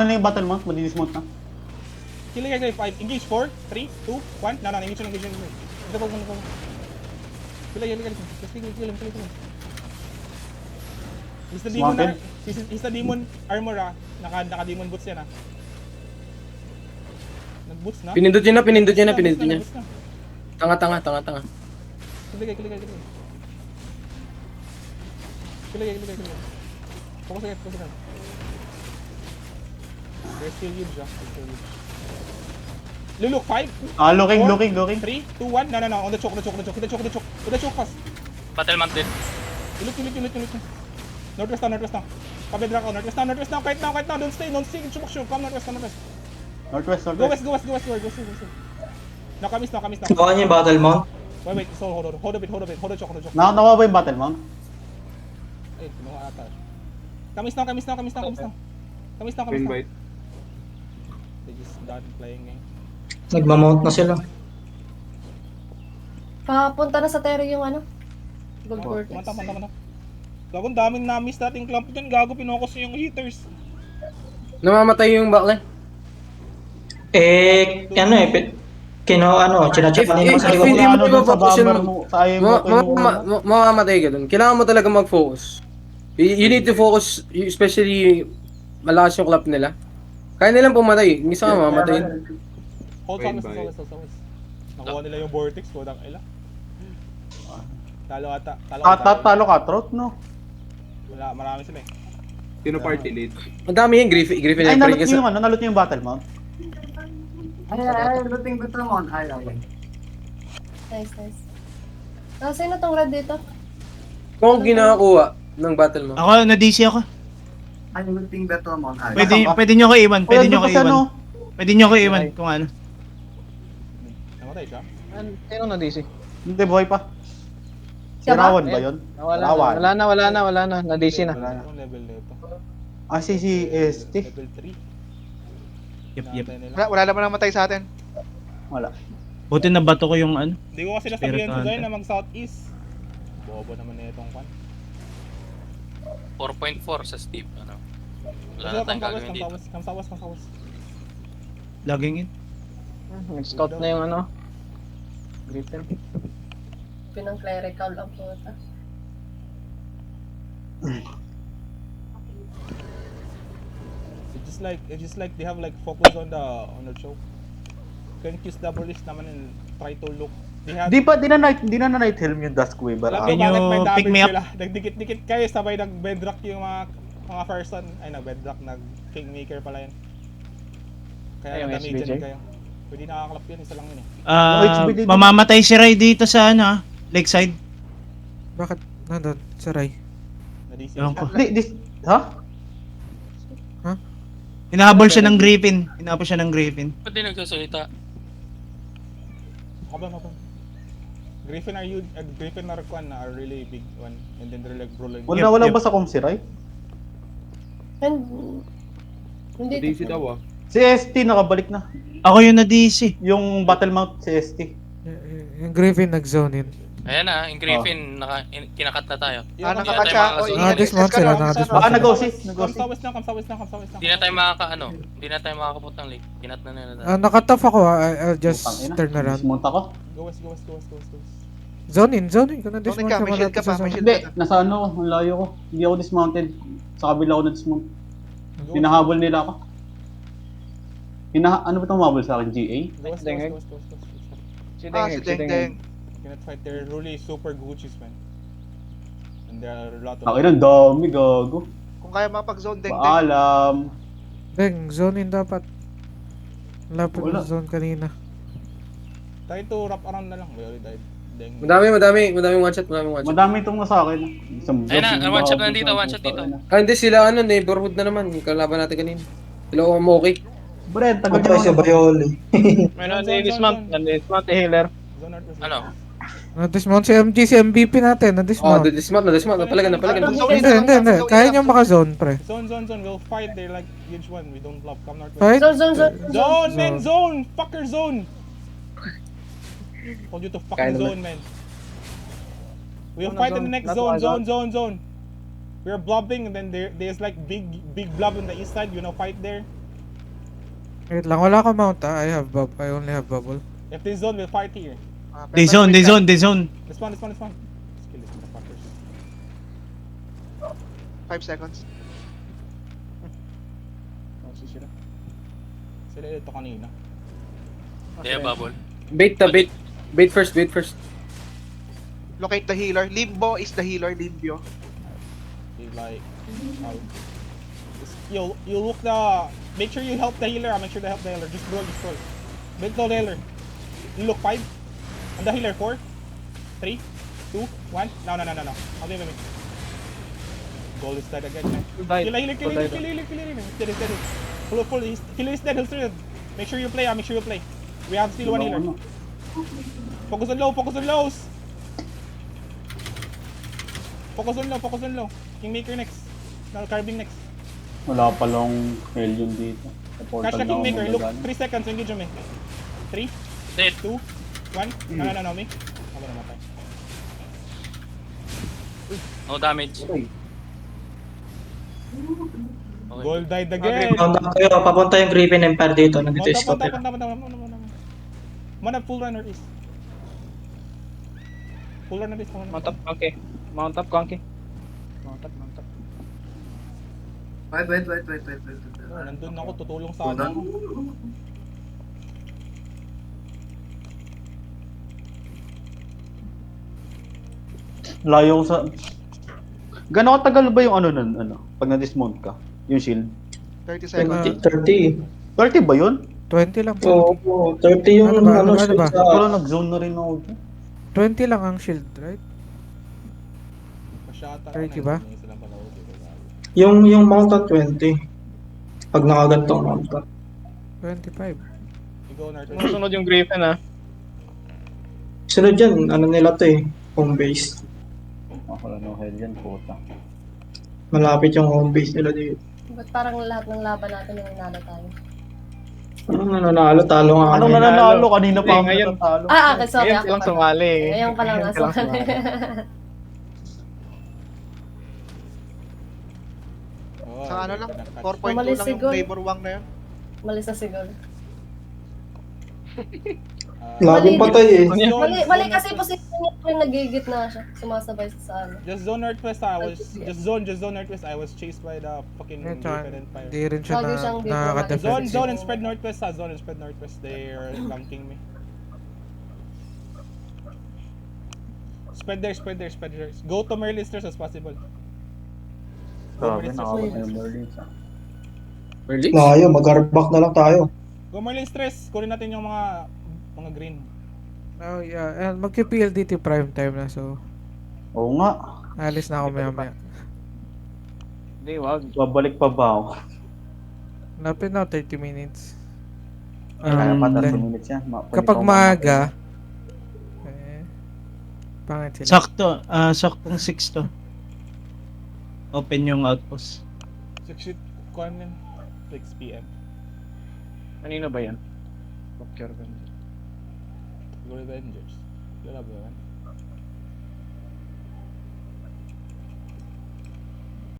Ano yung battle mount? Madidismount na. Killing guys, 5. Engage 4, 3, 2, 1. No, engage. Ito po. Killing. Just kill him. He's the demon, he's the demon armor Naka-demon boots yan Nag-boots na? Pinindot yun na. Tanga. Killing. Focus agad. They're still huge Luluk, 5. Looking. 3, 2, 1. No. On the choke. With the choke fast. Battle mounted. Iluk. Northwest now. Pabedra ko. Northwest now. Kahit now. Don't stay. Chumak. Come northwest. Northwest. Go west. No, kamis na. Baka niya yung battle mount. Wait. So, hold a bit. Hold the choke. Nawa ba yung battle mount? Ay, kinuha ata. Kamis na. Invite. They just done playing game. Nagmamount na sila. Papunta na sa Terry yung ano? Gold Vortex. Manta. Gagong daming na-miss nating clamp dyan. Gago, pinokos yung hitters. Namamatay yung backline. Chinachapa nila sa likod. Hindi mo Ano dun sa i-focus bomber yun. mo, sa ayaw mo. Mamamatay ka dun. Kailangan mo talaga mag-focus. You need to focus, especially malakas yung clap nila. Kaya nilang pumatay. Yung isa nga mamamatay. Hold sa west. Nakuha nila yung vortex ko. Ila. Talo ata. Talo ka, Trot, no? Wala, marami sila Sino party lead? Ang dami yung Griffin Ay, na nalot niyo yung battle mount. Nice. Sino tong red dito? Kung ginakakuha ng battle mo. Ako, na-DC ako. Pwede nyo ko iwan. Pwede nyo ko iwan kung ano. Namatay siya. Sino na DC? Hindi, buhay pa. Si Siya ba? Rawan ba yun? Rawan. Wala na. Na DC na. Anong level na ito? Si ST. Level 3. Yep. Namatay nila. Wala naman namatay sa atin. Wala. Buti na bato ko yung ano. Hindi ko kasi nasabihan Spirit si Joy Hunter. na mag-southeast. Bobo naman na itong pan. 4.4 sa Steve. Wala na tayong gagawin dito. Come sa west. Logging in. Nag-scout na yung ano. Griffin. Pinang clerical ang puta. It's just like they have like focus on the choke. Can use double list naman and try to look. They have Di na night helm yung Duskweaver. alam Can ko bakit you may pick damage me up? sila. Nagdikit-dikit kayo sabay nag-bedrock yung mga person. Ay, nag-bedrock, nag-kingmaker pala yun. Kaya Ay, yung nag-damage SBJ? kayo. Pwede nakaklap yun, isa lang yun Mamamatay si Ray dito sa ano, lakeside. Bakit nandun sa Ray? Na-DC Ewan ko. Ha? Hinahabol siya ng Griffin. Ba't di nagsasalita? Habang. Griffin are really big one. And then they're like brawling. Wala Yep. ba sa com si Rai? Hindi DC daw Si ST nakabalik na. Ako yung na-DC. Yung battle mount si ST. Yung Griffin nag-zone in. Ayan na, yung Griffin, kinakat na tayo. Nakakat siya. Naka-dismount sila, naka-dismount. Baka nag-OC. Come sa west na. Hindi na tayo hindi na tayo makakapot ng lake. Kinat na nila tayo. Nakatough ako, I'll just turn around. Dismount ako. Go west. Zone in. Kung Zoning na-dismount ka, ka may shield malapit ka sa pa, may zone. shield Hindi, ka pa. nasa ano, ang layo ko. Hindi ako dismounted. Sa kabila ako na-dismount. Hinahabol nila ako. Ano ba itong mabol sa akin? GA? Go west. Si Si Deng. Cannot fight. They're really super Gucci's, man. And there are a lot of Akin ang dami, gago. Kung kaya mapag-zone, Deng. Paalam. Deng, zone in dapat. Lapit Wala. na zone kanina. Try to wrap around na lang. We already died. Then, Madaming one shot. Madami itong nasa akin. Ayun na, one shot na dito, one shot dito. Hindi sila neighborhood na naman. Yung kalaban natin kanina. Sila okay. Brent, tagal Patay si Bayoli. Meron si dismount. Dismount si healer. zone northwest. Ano? Na-dismount si MG, si MVP natin, na-dismount. Na-dismount. Napalagan. Hindi. Kaya nyo maka-zone, pre. Zone. We'll fight. They're like huge one. We don't bluff. Come northwest. Fight? Zone, man, zone! Fucker zone! Told you to fucking zone, man. We'll fight in the next zone. We're blobbing and then there's like big blob on the east side. You know, fight there. Wait lang, wala ka mount ah. I only have bubble. If they zone, we'll fight here. They zone, they zone, they zone. Respond. Let's kill these motherfuckers. 5 seconds. Oh, sila. Sila ito kanina. They have bubble. Bait ta, bait. Bait first, bait first. Locate the healer. Limbo is the healer. Limbio. They like, you look the. Make sure you help the healer. Make sure to help the healer. Just roll. Build the healer. You look 5. And the healer 4, 3, 2, 1. No. Wait. Goal is dead again, man. Kill healer. Steady. Full. Healer is dead. He'll still dead. Make sure you play. We have still one healer. Focus on lows. Focus on low. Kingmaker next. No, Carving next. Wala palang alien dito. Sa portal Crash the na ako Kingmaker. Look, magagana. 3 seconds. Engage me. 3, Dead. 2, 1. No, me. Ako namatay. No damage. Okay. Gold died again. Mount up kayo, papunta yung Griffin Empire dito. Nandito yung scope. Punta. Mana full runner is. Full runner is. Mount up, Conky. Mount up. Wait. Oh, nandun ako, tutulong sa ano. Layo ko sa... Gano'ng katagal ba yung ano nun, pag na-dismount ka? Yung shield? 30 seconds. 30. 30 ba yun? 20 lang. Oo, 30 yung Ano ba? ano, Ano ba? sa... Wala, nag-zone na rin ako dyan. 20 lang ang shield, right? Masyata. 30 ba? Yung mount at 20. Pag nakagantong mount ka. 25. Ikaw, Narto. Sunod yung Griffin ah. Sunod dyan, ano nila to eh. Home base. Ako lang no hell yan, puta. Malapit yung home base nila dito. Ba't parang lahat ng laban natin yung nanalo tayo? Anong nanalo? Talo nga Anong kami. nananalo? Kanina pa Eh, ako ngayon. natatalo. Okay, sorry. Ngayon Ako lang pala. sumali eh. Ngayon pa lang Ngayon ka lang nasumali. Sa ano lang, 4.2 Umalis lang si yung Gold. flavor wang na yun. Malis na siguro. Laging patay eh. Mali kasi position niya yung nagigit na siya. Sumasabay sa ano. Just zone northwest. Just zone northwest. I was chased by the fucking Eh, tsaka, Griffin Empire. Di rin siya Lagi siyang dito. nakaka-defend. Zone and spread northwest. Zone and spread northwest. They are flanking me. Spread there. Go to Merlisters as possible. Grabe, nakakot na yung Merlins. Merlin? Layo, mag-hardback na lang tayo. Go Merlisters. Kunin natin yung mga green. Oh yeah, and magki-PLDT prime time na so Oo nga. alis na ako maya. Hindi, wag. Babalik pa ba ako? Lapit na 30 minutes. Kaya pa 30 then, minutes yan. kapag maaga, pangit sila. Saktong 6 to. Open yung outpost. 6 PM. Kanino ba yan? Procure ba? Go Revengers. You'll have the one.